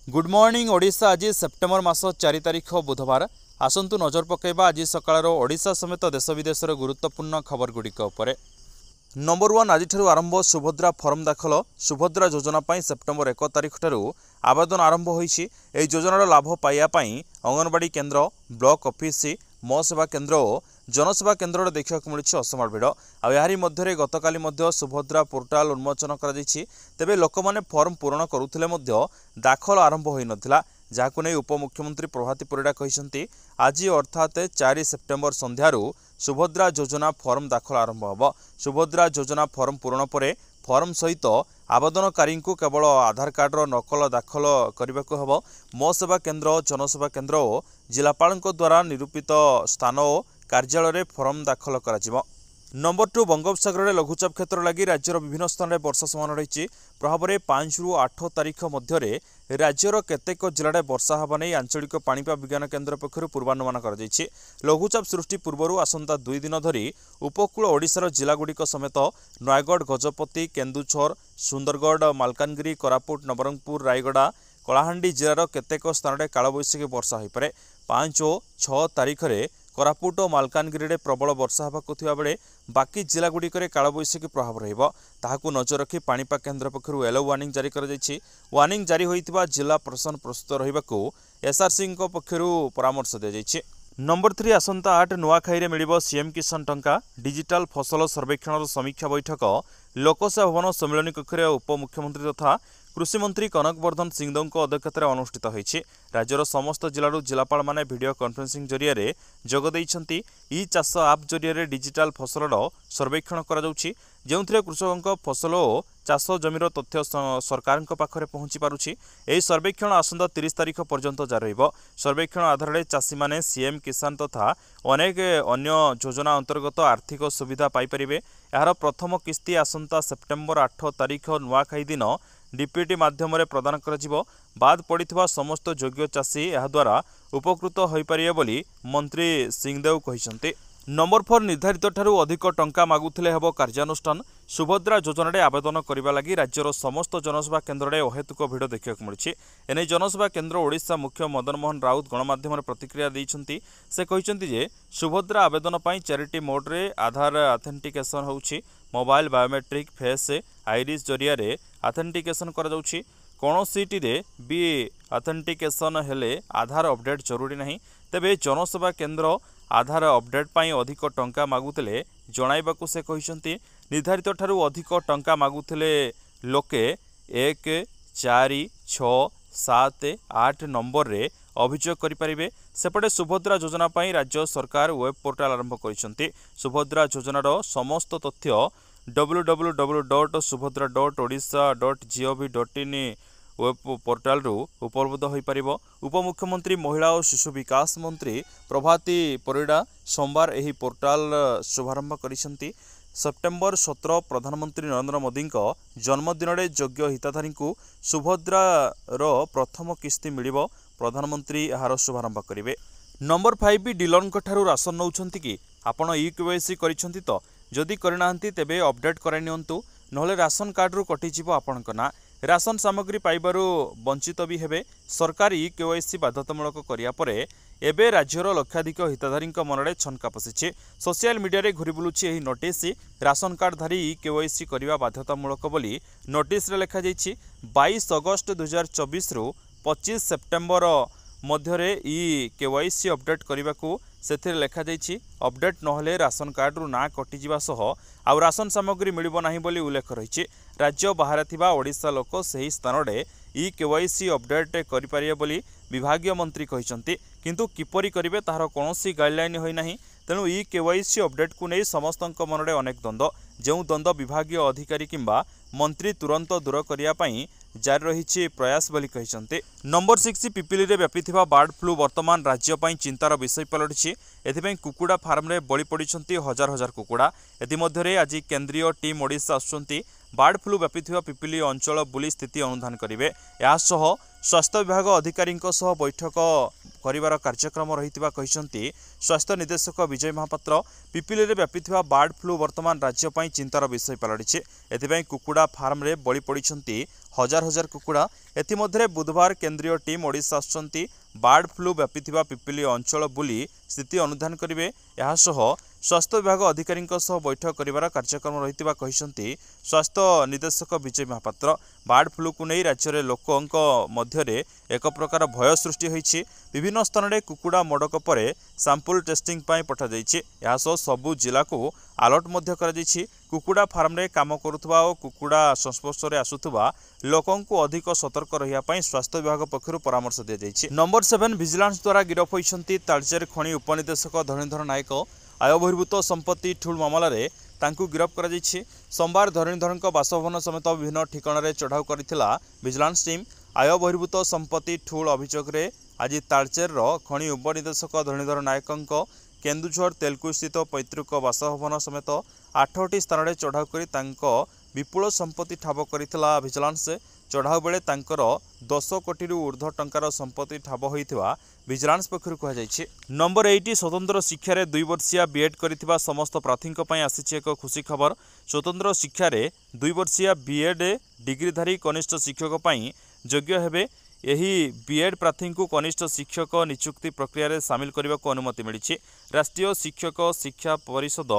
Good morning Odisha. आज September मास 4 तारिख बुधवार। आसंतु नजर पकेबा आज सकाळ ओडिशा समेत देश विदेशर गुरुत्वपूर्ण खबर गुड़िक उपर। नंबर 1 आज आरंभ सुभद्रा फॉर्म दाखल। सुभद्रा योजना सेप्टेम्बर 1 तारिख आवेदन आरंभ होईछि। एही योजनार लाभ पाइबापी अंगनवाड़ी केन्द्र, ब्लॉक ऑफिस, मो सेवा केन्द्र और जनसेवा केन्द्र देखा मिली असमान भिड़। आहारी मध्य गतकाली सुभद्रा पोर्टाल उन्मोचन तेबे लोक मैंने फॉर्म पूरण करुले दाखल आरंभ हो नाला, जहां नहीं उपमुख्यमंत्री प्रभाती परिड़ा कहते आज अर्थात 4 सेप्टेम्बर संध्यारू सुभद्रा योजना फॉर्म दाखल आरंभ होब। सुभद्रा योजना फॉर्म पूरण पर फॉर्म सहित आवेदनकारी को केवल आधार कार्डर नकल दाखल करने को हेब। मो सेवा केन्द्र, जनसेवा केन्द्र और जिलापाल द्वारा निरूपित स्थान और कार्यालय फॉर्म दाखल करा। नंबर 2 बंगोपसागर में लघुचाप क्षेत्र लगी राज्यर विभिन्न स्थान में वर्षा समान रही। प्रभाव में 5 ରୁ 8 तारिख मध्य राज्यर केतेक जिले में वर्षा होगा नहीं आंचलिक पाणीपाग विज्ञान केन्द्र पक्षर पूर्वानुमान कर लघुचाप सृष्टि पूर्व आसंता 2 दिन धरी उपकूल ओडिशार जिलागुड़िक समेत नयगढ़, गजपति, केन्दुझर, सुंदरगढ़, मालकानगिरी, कोरापुट, नवरंगपुर, रायगड़ा, कलाहांडी जिलार केतेक स्थान में कालबैशाखी वर्षा हो पारे। 5 और 6 तारिख में कोरापुट और मालकानगिरी प्रबल वर्षा होगाकू बेले बाकी जिलागुड़िक कालबैशाखी प्रभाव रहा नजर रखी पाणीपाग केन्द्र पक्षर येलो वार्निंग जारी कर वार्निंग जारी होइतिबा जिला प्रशासन प्रस्तुत रहिबाकू एसआरसी पक्षर परामर्श दी। नंबर 3 आसंता 8 नुआखाई मिलिबो सीएम किसान टंका। डिजिटल फसल सर्वेक्षण समीक्षा बैठक लोकसेवा भवन सम्मेलन कक्ष उपमुख्यमंत्री तथा कृषिमंत्री कनकवर्धन सिंहदेव अध्यक्षतार अनुष्ठित होईछि। राज्यर समस्त जिलूर जिलापाल माने वीडियो कॉन्फ्रेंसिंग जरिए जोगदेइछन्ति। ई चाष आप जरिए डिजिटल फसलर सर्वेक्षण करा जाउछि, जेउथिरे कृषकक फसल और चाष जमीर तथ्य सरकार पाखरे पहुंची पारुछि। एही सर्वेक्षण आसंता 30 तारिख पर्यंत जारी रहिबो। सर्वेक्षण आधार चाषी माने सीएम किसान तथा अनेक अन्य योजना अंतर्गत आर्थिक सुविधा पाई परिबे। यार प्रथम किस्ती आसंता सेप्टेम्बर 8 तारिख नुआखाई दिन डीपीटी माध्यम प्रदान कर बाद पड़ता समस्त योग्य चाषी यह द्वारा उपकृत हो पारे बोली मंत्री सिंहदेव कहते। नंबर 4 निर्धारित ठारू अधिक टंका मागुथिले हेबो कार्यानुष्ठान। सुभद्रा योजना रे आवेदन करने लगी राज्यर समस्त जनसेवा केन्द्र में अहेतुक भिड़ देखा मिली। एने जनसेवा केन्द्र ओडिशा मुख्य मदन मोहन राउत गणमाध्यम प्रतिक्रिया देइछन्ति। से कहते जे सुभद्रा आवेदन पर 4टी मोड्रे आधार ऑथेंटिकेशन होउछि। मोबाइल बायोमेट्रिक फेस आईरिस जरिया ऑथेंटिकेशन करा जाउछि। कोनोसीटी रे भी ऑथेंटिकेशन हेले आधार अपडेट जरूरी नहीं। तेबे जनसेवा केन्द्र आधार अपडेट पाई अधिक टंका मागुथिले जणाइबाकू से कहते। निर्धारित ठारू अधिक टंका मागुथिले लोके 1 4 6 7 8 नंबर रे अभियोग करें। सेपटे सुभद्रा योजना पाई राज्य सरकार वेब पोर्टाल आरंभ कर सुभद्रा योजनार समस्त तथ्य www.subhadra.odisha.gov.in वेब पोर्टाल उपलब्ध हो पार। उपमुख्यमंत्री महिला और शिशु विकास मंत्री प्रभाती परिड़ा सोमवार यह पोर्टाल शुभारंभ करिसेंति। सेप्टेम्बर 17 प्रधानमंत्री नरेंद्र मोदी जन्मदिन में योग्य हिताधारी को सुभद्रार प्रथम किस्ती मिलिबो। प्रधानमंत्री यार शुभारंभ करेंगे। नंबर 5 डीलर ठारू राशन नौछंती कि आपण ई-केवाईसी करिसेंति तो जदि करनाहांती तेबे अपडेट कराई नियंतु, नहले राशन कार्ड रु कटिजिवो आपणक ना। राशन सामग्री पाइबारु वंचित भी हेबे। सरकार ई-केवाईसी बाध्यतामूलक करिया परे एबे राज्यर लक्षाधिक हिताधारी मनरे छनका पशिछि। सोशल मीडिया रे घुरी बुलुछि एही नोटिस। राशन कार्डधारी ई-केवाईसी करिवा बाध्यतामूलक बोली नोटिस रे लेखा जाइछि। 22 अगस्त 2024 रु 25 सेप्टेम्बर मध्य ई-केवाईसी अपडेट करने को से लेखा जाइछि। अपडेट नहले राशन कार्ड रु ना कटिजिबा सह आउ राशन सामग्री मिलिबो नाही बोली उल्लेख रही। राज्य बाहर थिबा ओडिशा लोक सही स्थान रे ई-केवाईसी अपडेट करि पारिबे बोली विभागीय मंत्री कहिसंती। किंतु किपरि करिवे ताहार कोनोसी गाइडलाइन होई नाही। तेणु ई-केवाईसी अपडेट को नहीं समस्तक मनरे अनेक द्वंद्व, जो द्वंद्व विभागीय अधिकारी किंबा मंत्री तुरंत दूर करने जारी रही प्रयास बोली कहते। नंबर 6 पिपिली रे व्यापीथिबा बर्ड फ्लू वर्तमान राज्य पई चिंतार विषय पलटिछि। एथिपई कुकुड़ा फार्म रे बळी पड़िछंती हजार हजार कुकुड़ा। एथिमध्यरे आज केंद्रीय टीम ओडिशा आसुछंती। बार्ड फ्लू व्यापिथिबा पिपिली अंचल बुली स्थिति अनुधान करिवे। यासह स्वास्थ्य विभाग अधिकारी बैठक करिवार कार्यक्रम रहितिबा कहिसंती स्वास्थ्य निर्देशक विजय महापात्र। पिपिली रे व्यापिथिबा बार्ड फ्लू वर्तमान राज्य पई चिंतार विषय पलटिछि। एथिबई कुकुड़ा फार्म रे बळी पड़िछंती हजार हजार कुकुड़ा। एथिमध्यरे बुधवार केंद्रीय टीम ओडिशा आसुचंती बार्ड फ्लू व्यापिथिबा पिपिली अंचल बुली स्थिति अनुधान करिवे। यासह स्वास्थ्य विभाग अधिकारी बैठक करिवार कार्यक्रम रहितिबा कहिसंती स्वास्थ्य निर्देशक विजय महापात्र। बार्ड फ्लू को नहीं राज्य में लोकंक मध्यरे एक प्रकार भय सृष्टि होइछि। विभिन्न स्थान में कुकुड़ा मडक पर सैंपल टेस्टिंग पाई पठा जाइछि। यासह सबु जिला को अलर्ट मध्य करा जाइछि। कुकुड़ा फार्म रे काम करुथबा और कुकुड़ा संस्पर्श रे आसुथबा लोकं को अधिक सतर्क रहिया पाई स्वास्थ्य विभाग पक्षरु परामर्श दिया जाइछि। नंबर 7 विजिलेंस द्वारा गिरफ होइछंती तालचेर खणी उपनिदेशक धरणीधर नायक। आय बहिर्भूत संपत्ति ठुल मामला रे तांकू गिरफ करा जाइछि। सोमवार धरणीधरक बासभवन समेत विभिन्न ठिकाना रे चढ़ाऊ करिथिला विजिलेंस टीम। आय बहिर्भूत संपत्ति ठुल अभियोग रे आज तालचेर खणी उपनिदेशक धरणीधर नायकंक केन्दुझर तेलकु स्थित पैतृक बासभवन समेत 8टी स्थान में चढ़ाऊ कर विपुल संपत्ति ठाब करिथिला विजिलेंस। चढ़ाऊ बेले तांकर 10 कोटी ऊर्ध्व टंकार संपत्ति ठाब होइथिबा विजिलेंस पक्षरु कहा जायछि। नंबर 8 स्वतंत्र शिक्षा रे 2 वर्षिया बीएड करिथिबा समस्त प्रार्थीक पई आसीछि एक खुशी खबर। स्वतंत्र शिक्षा रे 2 वर्षिया बीएड डिग्रीधारी कनिष्ठ शिक्षक पई योग्य हेबे। यही बीएड प्रार्थी को कनिष्ठ शिक्षक नियुक्ति प्रक्रिया रे शामिल करने को अनुमति मिली। राष्ट्रीय शिक्षक शिक्षा परिषद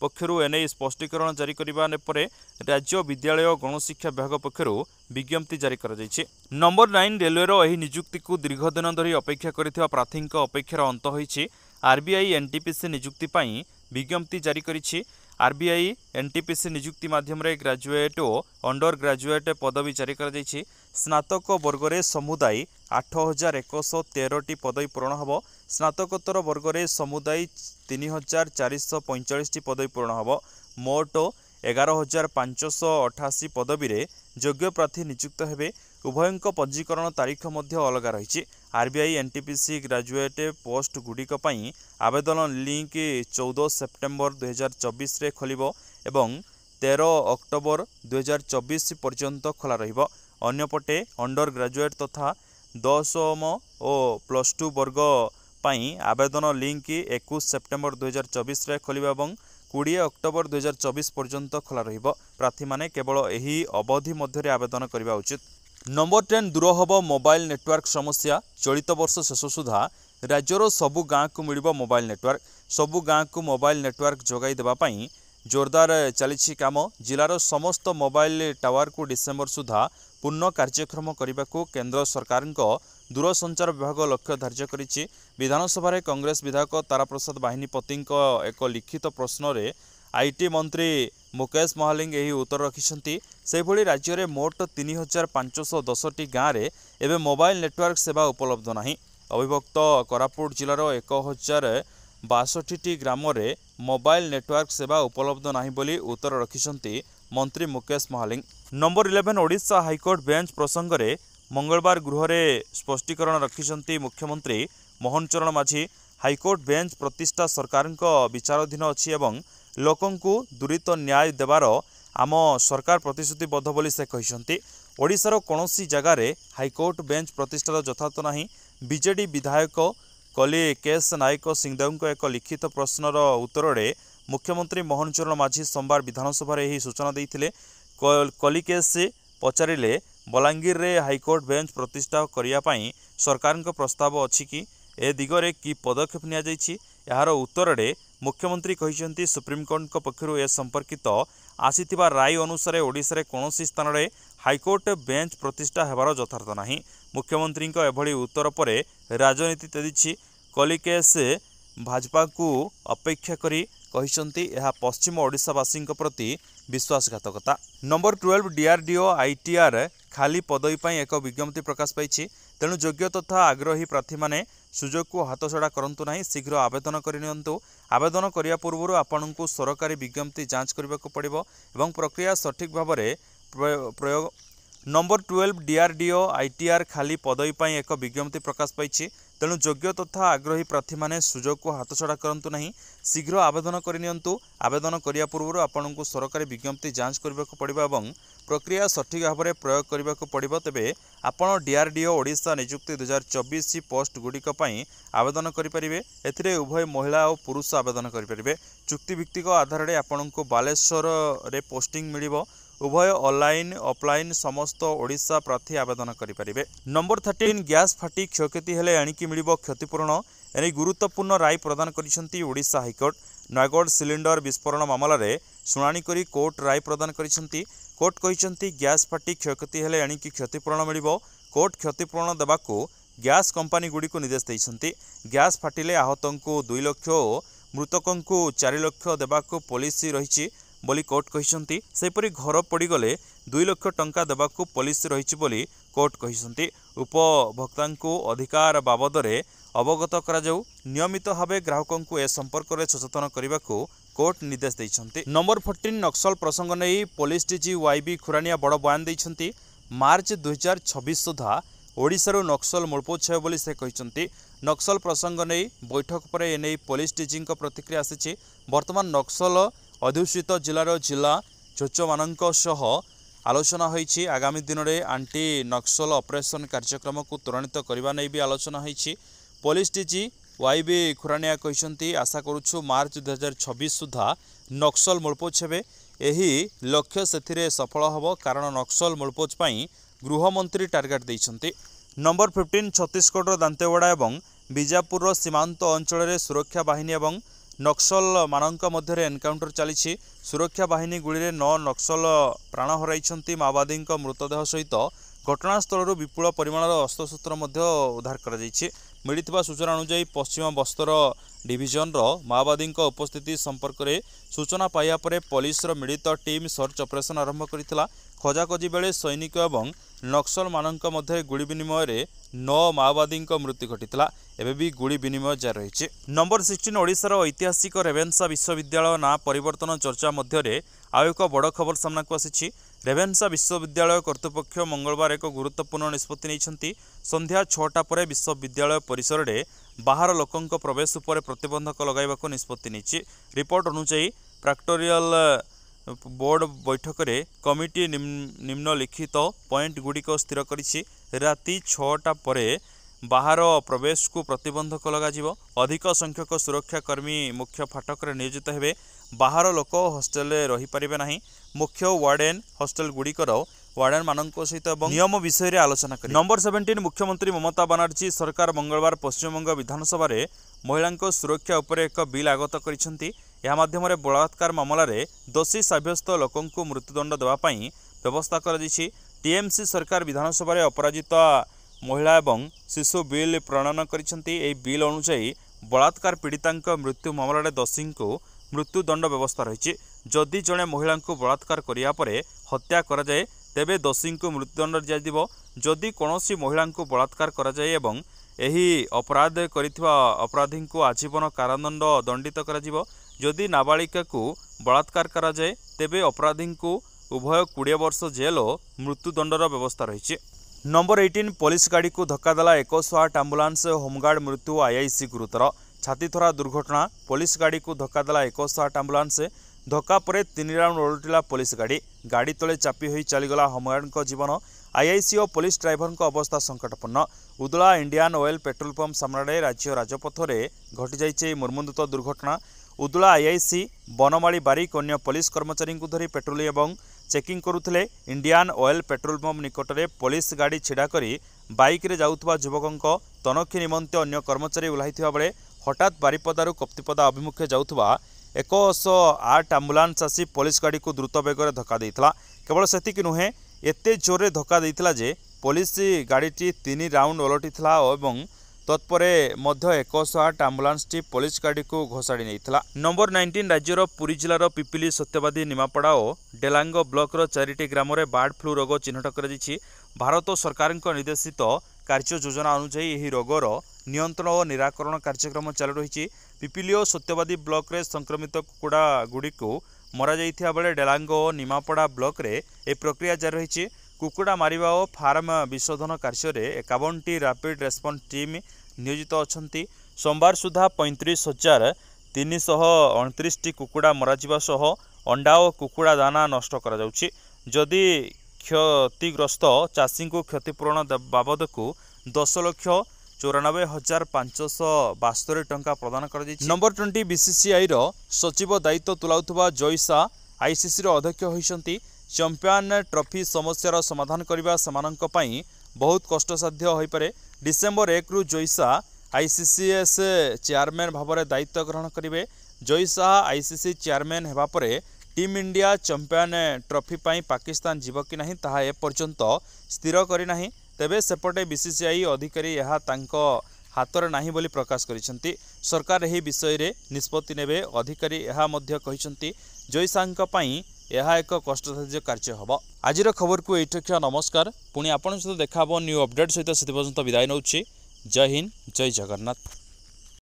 पक्षरु एने स्पष्टीकरण जारी करने पर राज्य विद्यालय गणशिक्षा विभाग पक्षरु विज्ञप्ति जारी कर जाइछि। नंबर 9 रेलवेर एही नियुक्ति को दीर्घ दिन धरी अपेक्षा करथिबा प्रार्थी अपेक्षार अंत होइछि। आरबीआई एनटीपीसी नियुक्ति पई विज्ञप्ति जारी करिछि। आरबीआई एनटीपीसी नियुक्ति माध्यम रे ग्रेजुएट और अंडर ग्रेजुएट पदवी जारी कर जाइछि। स्नातक वर्ग रे समुदाय 8113 पदवी पूरण हबो। स्नातकोत्तर वर्ग रे समुदाय 3445 पदवी पूरण हबो। मोट 11588 पदवी रे योग्य प्रार्थी नियुक्त हेबे। उभयंक पंजीकरण तारीख मध्य अलग रही। आरबीआई एनटीपीसी ग्रेजुएट पोस्ट गुड़िक पई आवेदन लिंक 14 सेप्टेम्बर 2024 रे खोलिबो एवं 13 अक्टोबर 2024 पर्यंत खोला रहिबो। अन्यपटे अंडर ग्रेजुएट तथा 10म और +2 वर्ग पई आवेदन लिंक 21 सेप्टेम्बर 2024 रे खोलिबो एवं 20 अक्टोबर 2024 पर्यंत खोला रहिबो। प्रार्थी माने केवल एही अवधि मध्य आवेदन करबा उचित। नंबर 10 दूर हबो मोबाइल नेटवर्क समस्या। चलित वर्ष शेष सुधा राज्यर सबु गाँ को मिलिबो मोबाइल नेटवर्क। सबु गाँ को मोबाइल नेटवर्क जोगाई देबा पई जोरदार चलिछि काम। जिलार समस्त मोबाइल टावर को डिसेम्बर सुधा पूर्ण कार्यक्रम करने को केंद्र सरकार दूरसंचार विभाग लक्ष्य धार्य करिछि। विधानसभा रे कांग्रेस विधायक ताराप्रसाद बाहिनीपति एक लिखित प्रश्न रे आईटी मंत्री मुकेश महालिंग यही उत्तर रखिछंती। सेभଳି राज्य रे मोट 3510टी गाँव रे एबे मोबाइल नेटवर्क सेवा उपलब्ध नाही। अविभक्त कोरापुट जिलार 1062टी ग्राम रे मोबाइल नेटवर्क सेवा उपलब्ध नाही बोली उत्तर रखिछंती मंत्री Mukesh Mahaling. Number 11 Odisha high court bench प्रसंग रे मंगलवार गृह रे स्पष्टीकरण रखिछंती मुख्यमंत्री मोहन चरण माझी। हाईकोर्ट बेंच प्रतिष्ठा सरकार विचाराधीन अछि एवं लोकंकु दूरित न्याय देवार आम सरकार प्रतिश्रुतिबद्ध बोली से कहिसंती। ओडिशार कोनोसी जगह रे हाईकोर्ट बेंच प्रतिष्ठार यथार्थ नाही। बीजेडी विधायक कली केस नायक सिंहदेव एक लिखित प्रश्नर उत्तर रे मुख्यमंत्री मोहन चरण माझी सोमवार विधानसभा यही सूचना देइथिले। कली केस पचारिले बलांगीर रे हाईकोर्ट बेंच प्रतिष्ठा करिया पई सरकार प्रस्ताव अछि कि ए दिगरे की पदक्षेप निया जाइछि। यार उत्तर रे मुख्यमंत्री कहिसंती सुप्रीमकोर्ट पक्षरु ए संपर्कित आसीथिबा राय अनुसार ओडिशा रे कोनोसी स्थान रे हाईकोर्ट बेंच प्रतिष्ठा हेबार यथार्थ नाही। मुख्यमंत्री एभली उत्तर परे राजनीति तेजिछि। कली केस भाजपा को अपेक्षा करी कहिसंती एहा पश्चिम ओडिशावासी प्रति विश्वासघातकता। नंबर 12 डीआरडीओ आईटीआर खाली पदवी पाई एक विज्ञप्ति प्रकाश पाई। तेणु योग्य तथा आग्रही प्रार्थी माने सुजोग को हाथछड़ा करंतु नाही। शीघ्र आवेदन करिनियंतु। आवेदन करिया पूर्व आपनकु सरकारी विज्ञप्ति जांच करबाकू पड़िबो एवं प्रक्रिया सठिक भाव में नंबर 12 डीआरडीओ आईटीआर खाली पदवी पर एक विज्ञप्ति प्रकाश पाई। तेणु योग्य तथा आग्रही प्रार्थी माने सुजोग को हाथछड़ा करंतु नहीं, शीघ्र आवेदन करनियंतु। आवेदन करिया पूर्व आपन को सरकारी विज्ञप्ति जांच करने को पड़िबा एवं प्रक्रिया सठिक भाव में प्रयोग करने को पड़िबो। तेबे आपण डीआरडीओ ओडिशा नियुक्ति 2024 पोस्ट गुड़िक आवेदन करें। एथिरे उभय महिला और पुरुष आवेदन करें। चुक्तिभित्तिक आधार में आपण को बालेश्वर रे पोस्टिंग मिलिबो। उभय ऑनलाइन ऑफलाइन समस्त ओडिशा प्रार्थी आवेदन करें। नंबर 13 गैस फाटी क्षयक्षति हेले एणिकी मिलिबो क्षतिपूरण। एने गुरुत्वपूर्ण राय प्रदान करिसेंती ओडिशा हाईकोर्ट। नयगढ़ सिलिंडर विस्फोरण मामला रे शुणाणी करी कोर्ट राय प्रदान करिसेंती। कोर्ट कहिसेंती गैस फाटी क्षयक्षति हेले एणिकी क्षतिपूरण मिलिबो। कोर्ट क्षतिपूरण देबाकू गैस कंपनी गुडी को निर्देश देइसेंती। गैस फाटिले आहतंकु 2 लाख और मृतकंकु 4 लाख देबाकू पॉलिसी रहिछि बोली कोर्ट कहिसंती। सेपरि घर पड़गले 2 लाख टंका देबाकू पॉलिसी रहिछि बोली कोर्ट कहिसंती। उपभोक्तांकु अधिकार बाबद रे अवगत करा जाऊ। नियमित भावे ग्राहकंकु ए संपर्क रे सचेतन करबाकू कोर्ट निर्देश देइछंती। नंबर 14 नक्सल प्रसंग नहीं पुलिस डीजी वाईबी खुरानिया बड़ बयान देइछंती। मार्च 2026 सुधा ओडिशारू नक्सल मूलपोछ हे बोली से कहिसंती। नक्सल प्रसंग नहीं बैठक पर एने पुलिस डीजी प्रतिक्रिया आसीछि। वर्तमान नक्सल अध्युषित जिलार जिला जोच मानक सह आलोचना होईछि। आगामी दिन में आंटी नक्सल ऑपरेशन कार्यक्रम को त्वरान्वित करबा नै भी आलोचना होईछि। पुलिस डीजी वाईबी खुरानिया कहिसंती आशा करूछु मार्च 2026 सुधा नक्सल मूलपोछ हेबे। एही लक्ष्य सेथिरे सफल हबो कारण नक्सल मूलपोछ पई गृहमंत्री टार्गेट देइछंती। नंबर 15 छत्तीसगढ़ दांतेवाड़ा एवं बीजापुर सीमांत अंचल सुरक्षा बाहिनी एवं नक्सल मानक मध्य एनकाउंटर चली। सुरक्षा बाहिनी गुड़ी 9 नक्सल प्राण हराई। माओवादी मृतदेह सहित घटनास्थल विपुल परिमाणर अस्त्रशस्त्र उद्धार कर मिलता सूचना अनुसार पश्चिम बस्तर डिविजन माओवादी उपस्थिति संपर्क में सूचना पाइबा पर पुलिस मिलित टीम सर्च ऑपरेशन आरंभ करथिला। खोजाखोजी बेले सैनिक एवं नक्सल मानक मध्य गुड़ी विनिमय 9 माओवादी मृत्यु घटिता। एबे भी गुड़ी विनिमय जारी रही। नंबर 16 ओडिशार ऐतिहासिक रेवेन्सा विश्वविद्यालय ना परिवर्तन चर्चा मध्य आउ एक बड़ खबर सामना को आसी। रेवेन्सा विश्वविद्यालय कर्तृपक्ष मंगलवार एक गुरुत्वपूर्ण निष्पत्ति नहीं। संध्या 6टा पर विश्वविद्यालय परिसर में बाहर लोकों प्रवेश उपर प्रतिबंधक लगाइबाको निष्पत्ति नहीं। रिपोर्ट अनुसार प्रैक्टोरियल बोर्ड बैठक में कमिटी निम्नलिखित पॉइंट गुड़िक स्थिर करिछि। राति 6टा पर बाहर प्रवेश को प्रतिबंधक लगाजिबो। अधिक संख्यक सुरक्षाकर्मी मुख्य फाटक रे नियोजित हेबे। बाहर लोक हॉस्टेल रही पारिबे नाही। मुख्य वार्डेन हॉस्टेल गुड़िकर वार्डेन मानक सहित नियम विषय रे आलोचना करी। नंबर 17 मुख्यमंत्री ममता बनर्जी सरकार मंगलवार पश्चिमबंग विधानसभा रे महिला सुरक्षा उपर एक बिल आगत करिसेंती। या माध्यम रे बलात्कार मामला रे दोषी साब्यस्त लोकंकु मृत्युदंड देवा पई व्यवस्था कर दिछि। टीएमसी सरकार विधानसभा रे अपराजिता महिला एवं शिशु बिल प्रणयन करिसेंती। एही बिल अनुसार बलात्कार पीड़ितांक मृत्यु मामला रे दोषी को मृत्युदंड व्यवस्था रही। जदि जड़े महिला को बलात्कार करिया परे हत्या करा जाए तेबे दोषी को मृत्युदंड दियाजिबो। जदि कौनसी महिला को बलात्कार करा जाए एवं एही अपराध करिथिबा अपराधी को आजीवन कारादंड दंडित करा जिवो। जदि नाबालिका को बलात्कार करा जाए तेबे अपराधी को उभय 20 वर्ष जेल और मृत्युदंडर व्यवस्था रही। नंबर 18 पुलिस गाड़ी को धक्का देला 108 आंबुलांस होमगार्ड मृत्यु आईआईसी गुरुतर। छातीथरा दुर्घटना पुलिस गाड़ी को धक्का देला 108 आंबुलांस। धक्का पर 3 राउंड ओलटिला पुलिस गाड़ी। गाड़ी तले चापी होई चलीगला होमगार्ड जीवन। आईआईसी और पुलिस ड्राइवर अवस्था संकटपूर्ण। उदला इंडियन ऑयल पेट्रोल पंप सामने राज्य राजपथ में घटी जाइए मर्मन्तुद दुर्घटना। उदला आईआईसी बनमाली बारिक अन्य पुलिस कर्मचारी को धरी पेट्रोलिंग और चेकिंग करुले। इंडियन ऑयल पेट्रोल पंप निकट में पुलिस गाड़ी छिड़ा करी बाइक रे जाउथबा युवकों तनखी निमंते अन्य कर्मचारी ओह्लाइथिबा बेले हठात बारिपदारू कप्तिपदा अभिमुखे जाउथबा 108 आंबुलांस आसी पुलिस गाड़ी को द्रुत बेगर धक्का देइथिला। केवल सेतिक नुहे एते जोरे धक्का देइथिला जे पुलिस गाड़ीटी 3 राउंड ओलटिथिला और तत्परे मध्य 108 आंबुलांस टी पुलिस गाड़ी को घोषाड़ी नहीं। नंबर 19 राज्यर पुरी जिलार पिपिली सत्यवादी निमापड़ा और डेलांग ब्लॉक 4टी ग्राम में बर्ड फ्लू रोग चिन्हट कर भारत सरकार निर्देशित कार्य योजना अनुसार यह रोगर नियंत्रण और निराकरण कार्यक्रम चालू रही। पिपिली और सत्यवादी ब्लॉक रे संक्रमित कुकुड़ा गुड़ी को मरा जाइथिया बेले डेलांग और निमापड़ा ब्लॉक रे ए प्रक्रिया जारी रही। कुकुड़ा मारिबा और फार्म विशोधन कार्य 51टी रैपिड रेस्पॉन्स टीम नियोजित अच्छा। सोमवार सुधा 35,329टी कुकुड़ा मराजिबा सह अंडा और कुकुड़ा दाना नष्ट करा जाउछि। जदि क्षतिग्रस्त चाषी को क्षतिपूरण बाबद को 10,94,572 टंका प्रदान कर नंबर 20 बीसीसीआई रो सचिव दायित्व तुलाउथुबा जय शाह आईसीसी रो अध्यक्ष होइछंती। चैंपियन ट्रॉफी समस्यार समाधान करने समानंक पई बहुत कष्टसाध्य होई पारे। डिसेंबर 1 रु जय शाह आईसीसीएस चेयरमैन भाव में दायित्व ग्रहण करेंगे। जय शाह आईसीसी चेयरमैन हेबा परे टीम इंडिया चैंपियन ट्रॉफी पाई पाकिस्तान जीव कि नहीं ताहा एपर्यंत स्थिर करना। तेबे सेपटे बीसीसीआई अधिकारी यह तांको हाथरे नाही बोली प्रकाश करिसेंती। सरकार एही विषय रे निष्पत्ति नेबे। अधिकारी यह मध्य कहिसेंती जय शाह पई यह एक कष्टसाध्य कार्य हम। आजिर खबर को एठिया नमस्कार। पुणी आपन सहित देखा न्यू अपडेट सहित से पर्यंत विदाय नौछि। जय हिंद, जय जगन्नाथ।